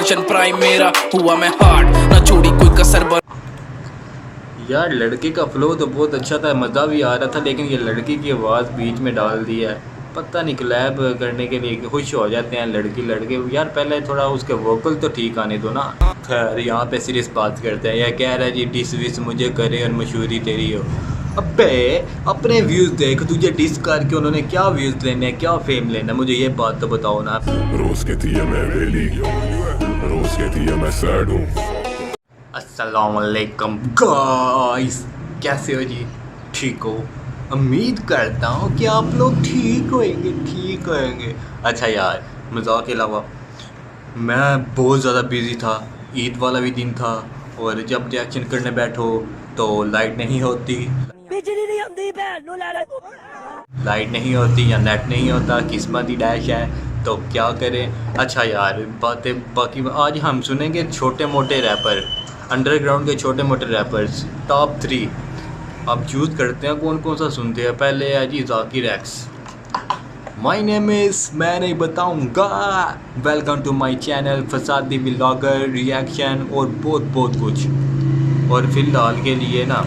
Version prime मेरा हुआ मैं हार्ड ना छोड़ी कोई कसर यार लड़के का फ्लो तो बहुत अच्छा था, मज़ा भी आ रहा था, लेकिन ये लड़की की आवाज़ बीच में डाल दी है। पता नहीं कोलैब करने के लिए खुश हो जाते हैं लड़की लड़के। यार पहले थोड़ा उसके वोकल तो ठीक आने दो ना। खैर यहाँ पे सीरियस बात करते हैं। यह कह रहा है जी डिस विस मुझे करे और मशहूरी तेरी हो। अबे अपने व्यूज़ देख, तुझे डिस करके उन्होंने क्या व्यूज़ लेने हैं, क्या फेम लेना, मुझे ये बात तो बताओ ना। रोज कहती है मैं वेली, रोज कहती है मैं सैड हूँ। अस्सलाम वालेकुम गाइस, कैसे हो जी? ठीक हो? उम्मीद करता हूँ कि आप लोग ठीक होंगे। अच्छा यार मज़ाक के अलावा मैं बहुत ज़्यादा बिज़ी था, ईद वाला भी दिन था, और जब रिएक्शन करने बैठो तो लाइट नहीं होती, लाइट नहीं होती या नेट नहीं होता, किस्मत ही डैश है, तो क्या करें। अच्छा यार बातें बाकी आज हम सुनेंगे छोटे मोटे रैपर, अंडरग्राउंड के छोटे मोटे रैपर्स टॉप 3। अब चूज़ करते हैं कौन कौन सा सुनते हैं। पहले है जी Zakir X. My name is, मैं नहीं बताऊंगा। वेलकम टू माय चैनल फसादी व्लॉगर रिएक्शन और बहुत कुछ। और फिलहाल के लिए ना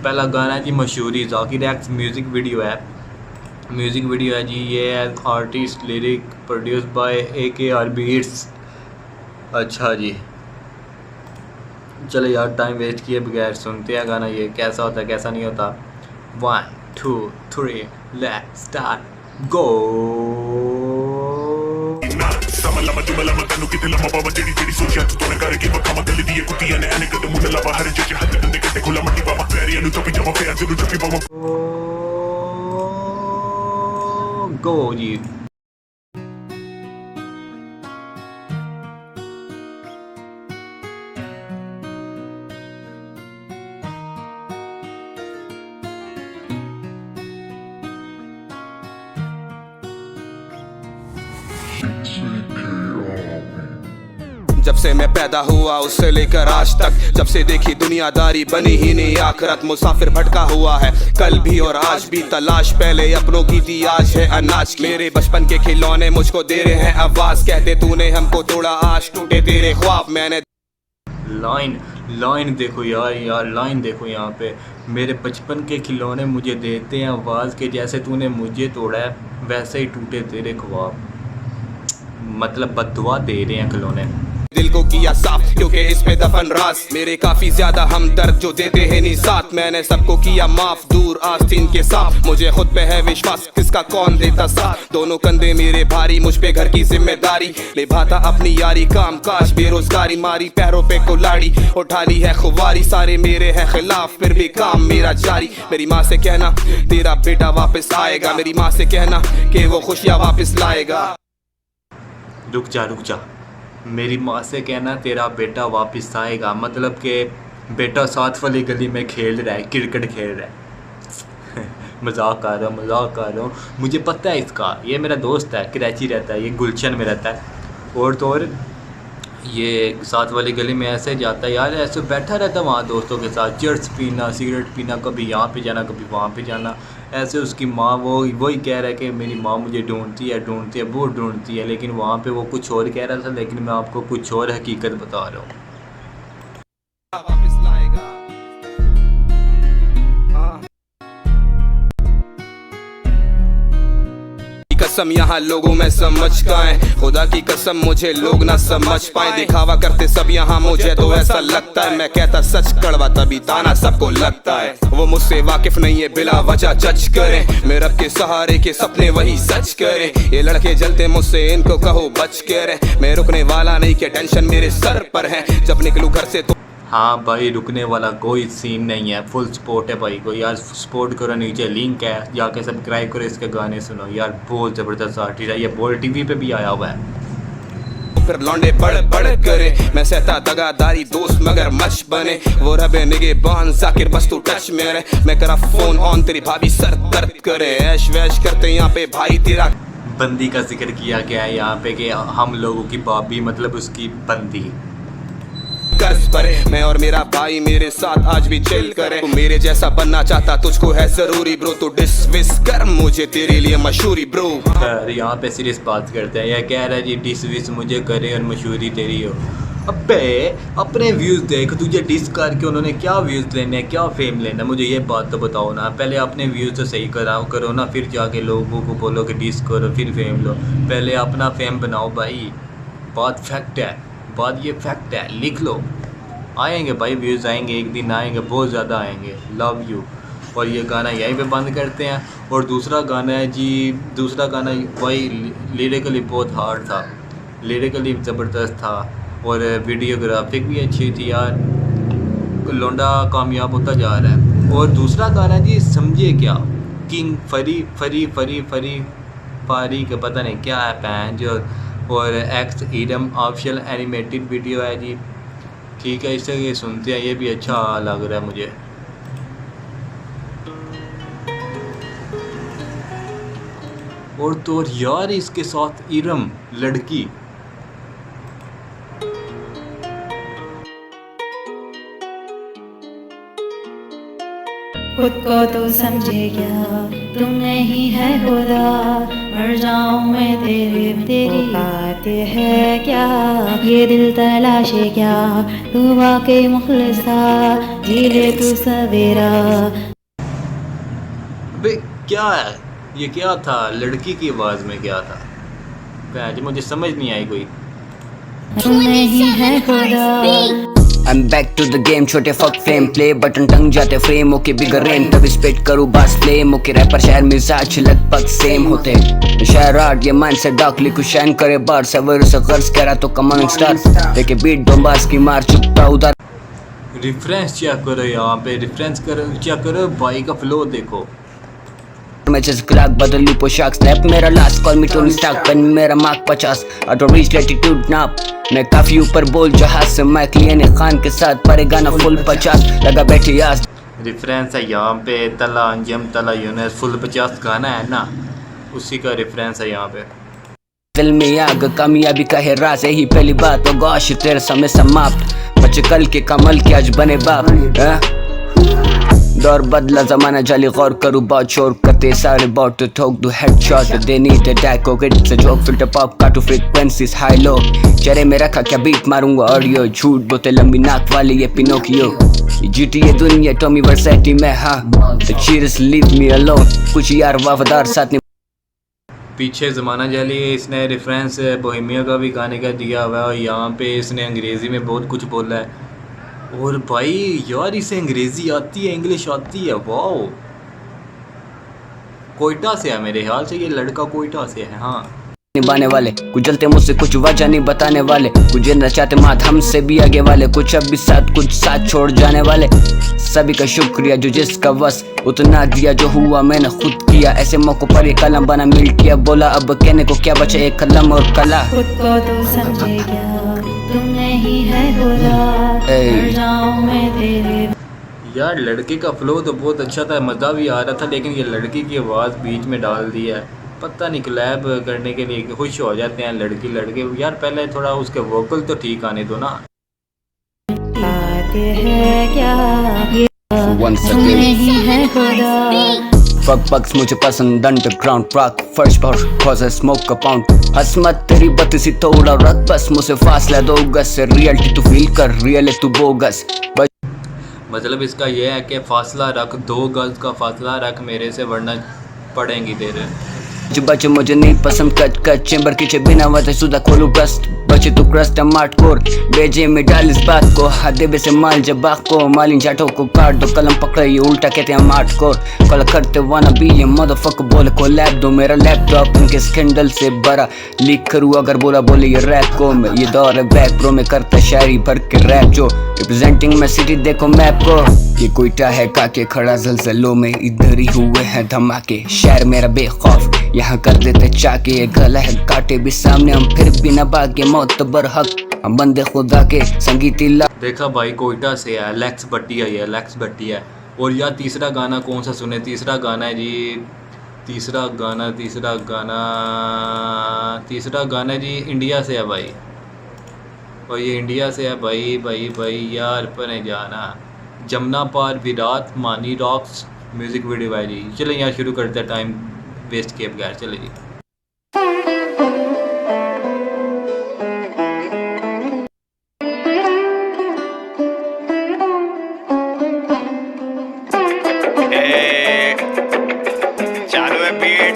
पहला गाना है जी मशहूरी, ज़ाकिर एक्स म्यूज़िक वीडियो है। म्यूज़िक वीडियो है जी, ये है artist lyric produce by AKR beats. अच्छा जी चलो यार टाइम वेस्ट किए बगैर सुनते हैं गाना, ये कैसा होता है कैसा नहीं होता। 1 2 3 लेट्स स्टार्ट गो। गो जी। जब से मैं पैदा हुआ उससे लेकर आज तक, जब से देखी दुनियादारी बनी ही नहीं आखिरत। मुसाफिर भटका हुआ है कल भी और आज भी, तलाश पहले अपनों की थी आज है अनाज। मेरे बचपन के खिलौने मुझको दे रहे हैं आवाज, कहते तूने हमको तोड़ा आज टूटे तेरे ख्वाब। मैंने लाइन देखो यार लाइन देखो यहाँ पे। मेरे बचपन के खिलौने मुझे देते हैं आवाज़ के, जैसे तूने मुझे तोड़ा है वैसे ही टूटे तेरे ख्वाब। मतलब बद्दुआ दे रहे हैं खिलौने। दिल को किया साफ क्योंकि इसमें दफन राज, मेरे काफी ज्यादा हमदर्द जो देते हैं नहीं साथ। मैंने सबको किया माफ दूर आस्तीन के साथ, मुझे खुद पे है विश्वास किसका कौन देता साथ। दोनों कंधे मेरे भारी, मुझ पे घर की जिम्मेदारी, निभाता अपनी यारी काम काज बेरोजगारी। मारी पैरों पे कुल्हाड़ी उठा ली है खुवारी, सारे मेरे हैं खिलाफ फिर भी काम मेरा जारी। मेरी माँ से कहना तेरा बेटा वापस आएगा, मेरी माँ से कहना कि वो खुशियाँ वापस लाएगा। रुक जा, मेरी माँ से कहना तेरा बेटा वापस आएगा, मतलब कि बेटा साथ वाली गली में खेल रहा है, क्रिकेट खेल रहा है। मजाक कर रहा हूँ, मुझे पता है इसका, ये मेरा दोस्त है, कराची रहता है, ये गुलशन में रहता है। और तो और ये साथ वाली गली में ऐसे जाता है यार, ऐसे बैठा रहता है वहाँ दोस्तों के साथ, चिप्स पीना, सिगरेट पीना, कभी यहाँ पे जाना कभी वहाँ पे जाना। ऐसे उसकी माँ वही कह रहा है कि मेरी माँ मुझे ढूंढती है बहुत ढूंढती है, लेकिन वहाँ पे वो कुछ और कह रहा था, लेकिन मैं आपको कुछ और हकीकत बता रहा हूँ। कसम यहाँ लोगों में समझ का है, खुदा की कसम मुझे लोग ना समझ पाए। दिखावा करते सब यहाँ मुझे तो ऐसा लगता है, मैं कहता सच कड़वा तभी ताना सबको लगता है। वो मुझसे वाकिफ नहीं है बिला वजह जज करे, मेरे रब के सहारे के सपने वही सच करे। ये लड़के जलते मुझसे इनको कहो बच के रहे, मैं रुकने वाला नहीं के टेंशन मेरे सर पर है, जब निकलूं घर से तो। हाँ भाई रुकने वाला कोई सीन नहीं है, फुल सपोर्ट है भाई को। यार सपोर्ट करो, नीचे लिंक है, जाके सब्सक्राइब करो, इसके गाने सुनो यार, बहुत ज़बरदस्त आर्टिस्ट है। ये बोल टीवी पे भी आया हुआ है। फिर लौंडे बड़ करे, मैं सहता दगादारी दोस्त मगर मच बने। वो रबे निगे बान जाकिर बस तू टच में रहे, मैं करा फोन ऑन तेरी भाभी सर दर्द करे। ऐश वैश करते यहाँ पे भाई तेरा बंदी का जिक्र किया गया है यहाँ पे कि हम लोगों की भाभी मतलब उसकी बंदी। कर्ज भरे। मैं और मेरा भाई मेरे साथ आज भी चिल करे। तू मेरे जैसा बनना चाहता तुझको है जरूरी ब्रो, तो डिसविस कर मुझे तेरे लिए मशहूरी ब्रो। यहाँ पे सीरियस बात करते हैं। यह कह रहा है जी डिस विस मुझे करे और मशहूरी तेरी हो। अबे अपने व्यूज़ देख, तुझे डिस करके उन्होंने क्या व्यूज़ लेने हैं, क्या फेम लेना, मुझे ये बात तो बताओ ना। पहले अपने व्यूज़ तो सही करो ना, फिर जाके लोगों को बोलो कि डिस करो फिर फेम लो। पहले अपना फेम बनाओ भाई। बात फैक्ट है, बात ये फैक्ट है, लिख लो। आएंगे भाई व्यूज़ आएंगे, एक दिन आएंगे, बहुत ज़्यादा आएंगे। Love you. और ये गाना यहीं पे बंद करते हैं। और दूसरा गाना है जी, दूसरा गाना भाई लिरिकली बहुत हार्ड था, लिरिकली ज़बरदस्त था और वीडियोग्राफिक भी अच्छी थी यार। लौंडा कामयाब होता जा रहा है। और दूसरा गाना जी समझिए क्या, किंग फरी फरी फरी फरी फारी का पता नहीं क्या है पैन जो, और x Iram official animated video है जी। ठीक है, इससे ये सुनते हैं, ये भी अच्छा लग रहा है मुझे। और तो यार इसके साथ इरम लड़की खुद को तो समझे क्या, तुम नहीं है खुदा, मर जाऊं मैं तेरी बात है क्या, ये दिल तलाशे क्या, तू वाकई मुखलिसा, जी ले तू सवेरा। बे क्या है ये, क्या था लड़की की आवाज़ में, क्या था भैंस, मुझे समझ नहीं आई कोई। तुम नहीं है खुदा। I'm back to the game, छोटे fuck fame, play button टंग जाते frame, ओके बिगर रेन तभी स्पेट करूँ बास फ्लेम, ओके रैपर शहर मिजाज लगभग सेम होते, शहर आर्ट ये माइंड से डार्क लिखो शाइन करे बार सवर से कर्ज करा तो कमांग स्टार लेके बीट डोंबास की मार चुपता उधर। रिफरेंस चेक करो, यहाँ पे रिफरेंस करो, चेक करो भाई का फ्लो देखो। मैं जैसे क्लाक बदलू पोशाक स्नैप मेरा last call me Tony Stark pen मेरा मार्क 50 ऑटो रीच लैटिट्यूड नाप मैं काफी ऊपर बोल जहाज से माइक लियाने खान के साथ परे गाना फुल 50 लगा बैठी यार। रेफरेंस है यहाँ पे तला अंजम तला यूनिस फुल 50 गाना है ना, उसी का रेफरेंस है यहाँ पे। दिल में आग कामयाबी का है राज यही पहली बात तो गौश तेरे समय समाप्त बच्चे कल के कमल के आज बने बाप। दौर बदला जमाना जाली गौर करूँ बहुत शोर करते सारे बहुत तो ठोक दो हेडशॉट देनी थे टैको गेट से जोक फिल्टर पॉप काटू फ्रीक्वेंसीज हाई लो चेहरे में रखा क्या बीट मारूंगा ऑडियो झूठ बोते लंबी नाक वाली ये पिनोकियो जीटी ये दुनिया टॉमी वर्सेटी में हाँ तो चीयर्स लीव मी अलोन कुछ यार वफादार साथ नहीं। पीछे ज़माना जाली इसने रेफरेंस बोहेमिया का भी गाने का दिया हुआ है और यहाँ पे इसने अंग्रेज़ी में बहुत कुछ बोला है। और भाई यार इसे अंग्रेज़ी आती है, इंग्लिश आती है, वाओ। कोयटा से है मेरे ख्याल से, ये लड़का कोयटा से है। हाँ निभाने वाले कुछ जलते मुझसे कुछ वजह नहीं बताने वाले कुछ नचाते मात हमसे भी आगे वाले कुछ अब भी साथ कुछ साथ छोड़ जाने वाले सभी का शुक्रिया जो जिसका बस उतना दिया जो हुआ मैंने खुद किया ऐसे मौकों पर ये कलम बना मिल किया बोला अब कहने को क्या बचा एक कलम और कला खुद को तो समझे क्या तुम नहीं है खुदा मर जाऊं मैं तेरे। यार लड़के का फ्लो तो बहुत अच्छा था, मज़ा भी आ रहा था, लेकिन ये लड़की की आवाज़ बीच में डाल दी है। पता नहीं कोलैब करने के लिए खुश हो जाते हैं लड़की लड़के। यार पहले थोड़ा उसके वोकल तो ठीक आने दो ना। बक्स मुझे पसंद underground rock first power cause a smoke का पाउंड हसमत तेरी बत्ती थोड़ा रख बस मुझसे फासला 2 गज से रियलिटी तू फील कर रियल तू बोगस। मतलब इसका ये है कि फासला रख, 2 गज का फासला रख मेरे से, वरना पड़ेंगी तेरे। बच्चे मुझे नहीं पसंद कच कच चेंबर की बिना वजह सुधा खोलू ब्रस्ट बचे तो क्रस्ट मार्ट कोर बेजे में डाल इस बात को हादे से माल जबाक को मालिन जाटो को काट दो कलम पकड़े ये उल्टा कहते हैं मार्ट कोर कल करते वाना भी ये मदरफक बोले को लैप दो मेरा लैपटॉप इनके स्कैंडल से बड़ा लीक करूँ अगर बोला बोले ये रैप को मैं ये दौर है बैक प्रो में करता शायरी भर के रैप जो रिप्रेजेंटिंग मैं सिटी देखो मैप को ये कोयटा है काके खड़ा जलजलों में इधर ही हुए हैं धमाके शहर मेरा बेखौफ यहाँ कर देते चाके ये गला है काटे भी सामने हम फिर भी न भागे मौत बरहक हम बंदे खुदा के संगीत ला। देखा भाई कोयटा से है, लेक्स भट्टिया है, लेक्स भट्टिया। और यार तीसरा गाना कौन सा सुने, तीसरा गाना है जी, तीसरा गाना जी इंडिया से है भाई। और ये इंडिया से है भाई भाई भाई यार पने जाना। जमुना पार विराट मानी रॉक्स म्यूज़िक वीडियो है जी। चले यहाँ शुरू करते हैं टाइम वेस्ट किए बगैर। चले जी। चालू है बीट,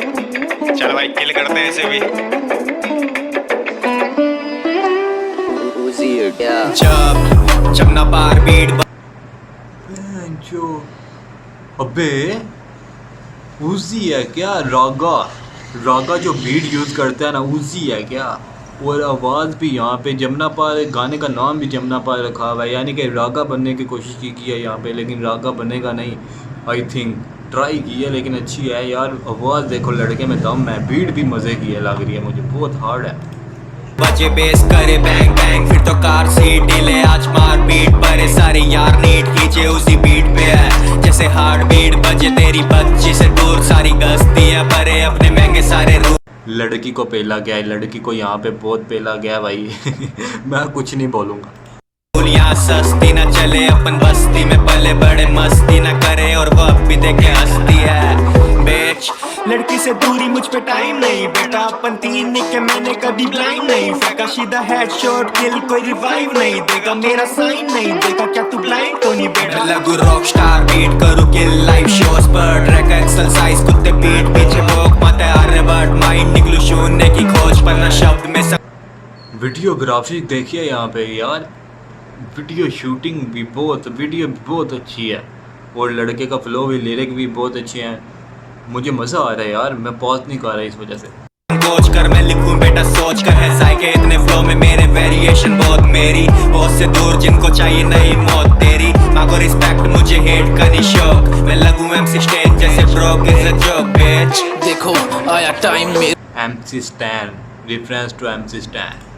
चलो भाई किल करते हैं इसे भी। जब जमुना पार बीट जो अबे उजी है क्या? रागा जो बीट यूज़ करता है ना उजी है क्या? और आवाज़ भी यहाँ पे जमुना पार, गाने का नाम भी जमुना पार रखा हुआ है, यानी कि रागा बनने की कोशिश की है यहाँ पे, लेकिन रागा बनेगा नहीं। आई थिंक ट्राई की है लेकिन अच्छी है यार। आवाज़ देखो लड़के में दम है, बीट भी मज़े की है, लग रही है मुझे, बहुत हार्ड है। बजे बेस करे बैंग बैंग फिर तो कार सीट ढीले आज मार बीट परे सारे यार नीट खींचे उसी बीट पे है जैसे हार्ट बीट बजे तेरी बच्ची से दूर सारी गस्ती है परे अपने महंगे सारे रूप। लड़की को पेला गया है, लड़की को यहाँ पे बहुत पेला गया भाई मैं कुछ नहीं बोलूँगा। यहाँ सस्ती न चले अपन बस्ती में पले बड़े मस्ती न करे और वो अब भी देखे हंसती है बेच। लड़की से दूरी मुझ पे टाइम नहीं बेटा अपन तीन निके मैंने कभी ब्लाइंड नहीं फेंका सीधा हेडशॉट किल कोई रिवाइव नहीं देगा मेरा साइन नहीं देगा क्या तू ब्लाइंड तो नहीं बेटा। लगू रॉक स्टार बीट करूँ किल लाइव शोज पर ट्रैक एक्सरसाइज कुत्ते पीठ पीछे भोग मत आरे बट माइंड निकलू शून्य की खोज पर न शब्द में वीडियोग्राफी देखिए यहाँ पे यार, वीडियो शूटिंग भी वीडियो भी बहुत अच्छी है और लड़के का फ्लो भी, लिरिक भी बहुत अच्छे हैं। मुझे मज़ा आ रहा है यार, मैं पॉज नहीं कर रहा इस वजह से। सोच कर मैं लिखूं बेटा सोच कर है जायके इतने फ्लो में मेरे वेरिएशन बहुत मेरी बहुत से दूर जिनको चाहिए नहीं मौत तेरी मांगो रिस्पेक्ट मुझे हेट का नहीं शौक मैं लगूं एमसी स्टैन जैसे broke is a joke bitch. देखो आया time MC Stan reference to MC Stan.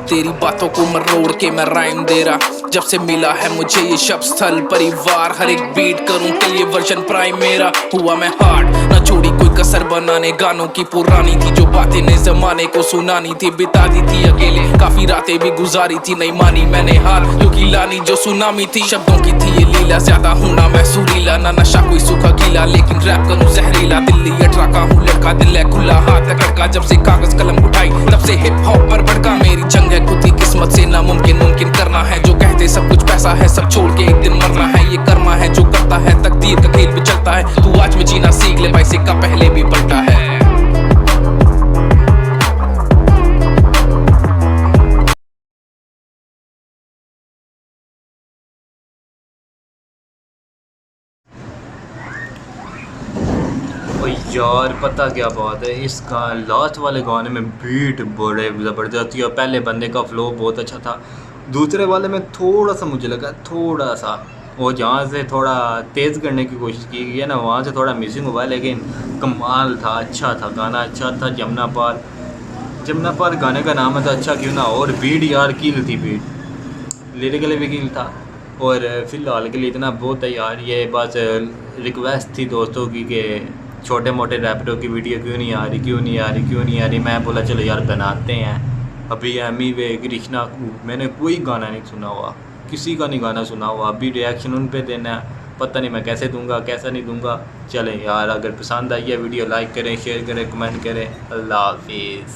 तेरी बातों को मरोड़ के मैं राइम दे रहा। जब से मिला है मुझे ये शब्द स्थल परिवार, हर एक बीट करूं के लिए वर्जन प्राइम मेरा। हुआ मैं हार्ड न छोड़ी कोई कसर बनाने, गानों की पुरानी थी जो बातें ने जमाने को सुनानी थी। बिता दी थी अकेले काफी रातें भी गुजारी थी, नहीं मानी मैंने हार क्योंकि लानी जो सुनामी थी। शब्दों की थी ये लीला, ज्यादा हूं ना मैं सुरीला, ना नशा कोई सूखा गीला, लेकिन रैप करूं जहरीला। दिल्ली अठरा का हूं लड़का, दिल है खुला हाथ है लड़का। जब से कागज कलम उठाई तब से हिप हॉप पर भड़का। मेरी जंग है खुद की किस्मत से, नामुमकिन मुमकिन करना है। जो कहते सब कुछ पैसा है, सब छोड़ के एक दिन मरना है। ये कर्मा है जो करता है, तकदीर का खेल भी चलता है। तू आज में जीना सीख ले भाई, सिक्का पहले भी पलटा है। यार पता क्या बात है, इसका लास्ट वाले गाने में बीट बड़े ज़बरदस्त थी और पहले बंदे का फ्लो बहुत अच्छा था। दूसरे वाले में थोड़ा सा मुझे लगा, थोड़ा सा वो जहाँ से थोड़ा तेज़ करने की कोशिश की गई है ना, वहाँ से थोड़ा मिसिंग हुआ, लेकिन कमाल था, अच्छा था गाना, अच्छा था। जमुना पार गाने का नाम है तो अच्छा क्यों ना। और बीट यार कील थी, बीट लिरिकली भी कील था। और फ़िलहाल के लिए इतना बहुत है यार। ये बस रिक्वेस्ट थी दोस्तों की कि छोटे मोटे रैपरों की वीडियो क्यों नहीं आ रही। मैं बोला चलो यार बनाते हैं। अभी एमी वे कृष्णा मैंने कोई गाना नहीं सुना हुआ, किसी का नहीं गाना सुना हुआ। अभी रिएक्शन उन पे देना है, पता नहीं मैं कैसे दूंगा कैसा नहीं दूंगा। चले यार, अगर पसंद आई है वीडियो लाइक करें, शेयर करें, कमेंट करें। अल्लाह हाफिज़।